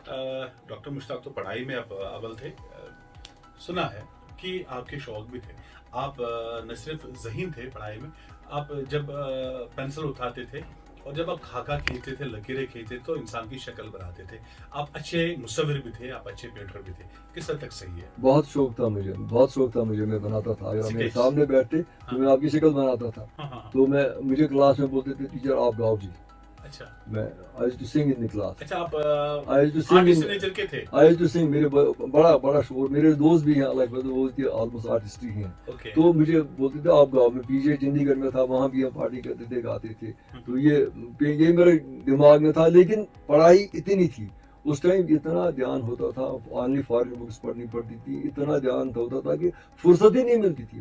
Doctor Mushtaq तो पढ़ाई में आप अव्वल थे। सुना है कि आपके शौक भी थे। आप न सिर्फ ज़हीन थे पढ़ाई में, आप जब पेंसिल उठाते थे और जब आप खाका खींचते थे, लकीरें खींचते थे तो इंसान की शक्ल बनाते थे। आप अच्छे मुसव्विर भी थे, आप अच्छे पेंटर भी थे। किस हद तक सही है? बहुत शौक था मुझे, बहुत शौक था मुझे, मैं बनाता था। अगर आप मेरे स्केच। सामने बैठते तो हाँ, मैं आपकी शक्ल बनाता था। हाँ, हाँ, हाँ। तो मैं मुझे क्लास में बोलते थे, टीचर आप गाओ जी। अच्छा, मैं I used to sing in the class. अच्छा आप I used to sing in artist nature के थे? I used to sing. मेरे बड़ा बड़ा शौक, मेरे दोस्त भी हैं, लाइक वो के ऑलमोस्ट आर्टिस्ट ही हैं। ओके। तो मुझे बोलते थे आप गाओ। मैं पीछे चंडीगढ़ में था, वहाँ भी हम पार्टी करते थे, गाते थे। तो ये मेरे दिमाग में था, लेकिन पढ़ाई इतनी थी उस टाइम, इतना ध्यान होता था, ओनली फॉरेन बुक्स पढ़नी पड़ती थी, इतना ध्यान होता था कि फुर्सत ही नहीं मिलती थी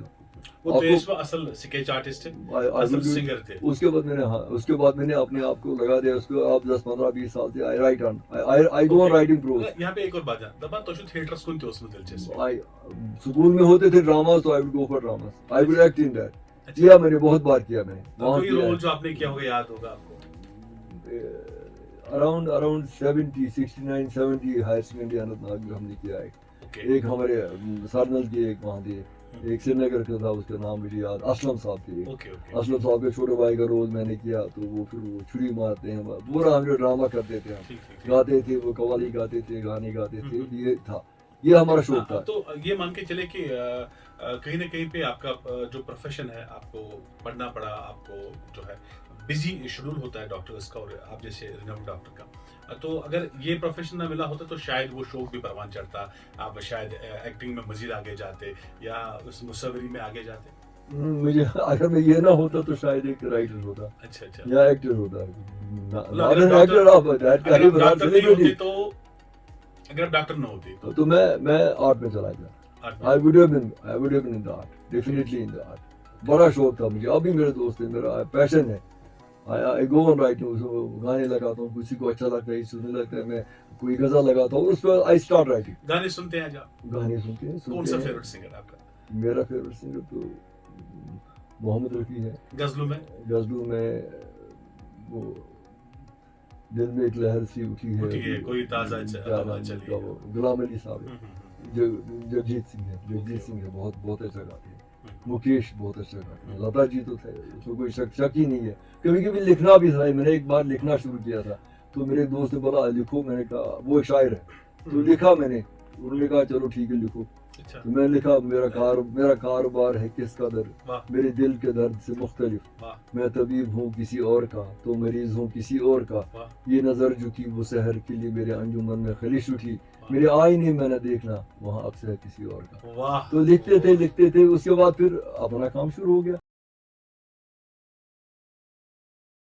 वो आपको। पेशवा असल स्केच आर्टिस्ट थे, आई असल विल डू सिंगर थे। इट। उसके बाद मैंने, हाँ, उसके बाद मैंने अपने आप को लगा दिया उसको। आप 10 15 20 साल से I write on, I go okay. On writing prose. यहाँ पे एक और बात जान दबा तो थिएटर स्कूल थे उसमें दिलचस्पी। आई स्कूल में होते थे ड्रामास, तो I will go for dramas, I will अच्छा, एक्ट इन दैट। अच्छा। किया मैंने, बहुत बार किया मैंने, वहाँ कोई किया रोल है। जो आपने किया होगा याद होगा आपको? Around around 70 69 70 higher secondary Anantnag में हमने किया है। ओके। एक हमारे सरनल के एक वहाँ थे, एक श्रीनगर का था, उसका नाम मुझे याद, असलम साहब थे। Okay, okay. असलम साहब के छोटे भाई का रोल मैंने किया। तो वो फिर वो छुरी मारते हैं, पूरा हम जो ड्रामा करते थे, हम ठीक, ठीक, ठीक। गाते थे, वो कव्वाली गाते थे, गाने गाते थे। हम्म। ये था, ये हमारा शौक हाँ, था। तो ये मान के चले कि कहीं ना कहीं पे आपका जो प्रोफेशन है आपको पढ़ना पड़ा, आपको जो है बिजी शेड्यूल होता है डॉक्टर्स का और आप जैसे रिनाउंड डॉक्टर का। तो अगर ये प्रोफेशन ना मिला होता तो शायद वो शौक भी परवान चढ़ता, आप शायद एक्टिंग में मजीद आगे जाते या उस मुसव्वरी में आगे जाते। मुझे अगर मैं ये ना होता तो शायद एक राइटर होता अच्छा, अच्छा। या एक्टर होता। मतलब not an actor of that अगर आप कैलिबर, डॉक्टर नहीं सेलिब्रिटी। होते तो अगर आप डॉक्टर ना होते तो मैं आर्ट में चला गया। आर्ट में। I would have been in the art, definitely in the art. बड़ा शौक था मुझे, अभी मेरे दोस्त है, मेरा पैशन है। आई गो ऑन राइटिंग, गाने लगाता हूँ, किसी को अच्छा लगता है, सुनने लगता है, मैं कोई गजल लगाता हूँ, उस पर आई स्टार्ट राइटिंग। गाने सुनते हैं आप? गाने सुनते हैं, कौन सुनते सा हैं। फेवरेट सिंगर आपका? मेरा फेवरेट सिंगर तो मोहम्मद रफ़ी है। गजलों में? गजलों में वो दिल में एक लहर सी उठी है, उठी है कोई ताजा क्या हवा नाम है चली उसका, है। वो गुलाम अली साहब है। जगजीत सिंह है, ओके, जगजीत सिंह है, बहुत बहुत अच्छा गाते हैं। हम्म। मुकेश बहुत अच्छा गाते हैं। लता जी तो थे, उसमें कोई शक ही नहीं है। कभी कभी लिखना भी था, मैंने एक बार लिखना शुरू किया था, तो मेरे दोस्त ने बोला लिखो। मैंने कहा, वो एक शायर है, तो लिखा मैंने। उन्होंने कहा चलो ठीक है लिखो। अच्छा। तो मैंने लिखा, मेरा कारोबार है किस कदर, वाह, मेरे दिल के दर्द से मुख्तलिफ, वाह, मैं तबीब हूँ किसी और का, तो मरीज हूँ किसी और का। वाह, ये नज़र जो थी वो सहर के लिए मेरे अंजुमन में खलिश उठी, वाह, मेरे आईने में न देखना वहाँ अक्सर किसी और का। वाह। तो लिखते थे, उसके बाद फिर अपना काम शुरू हो गया।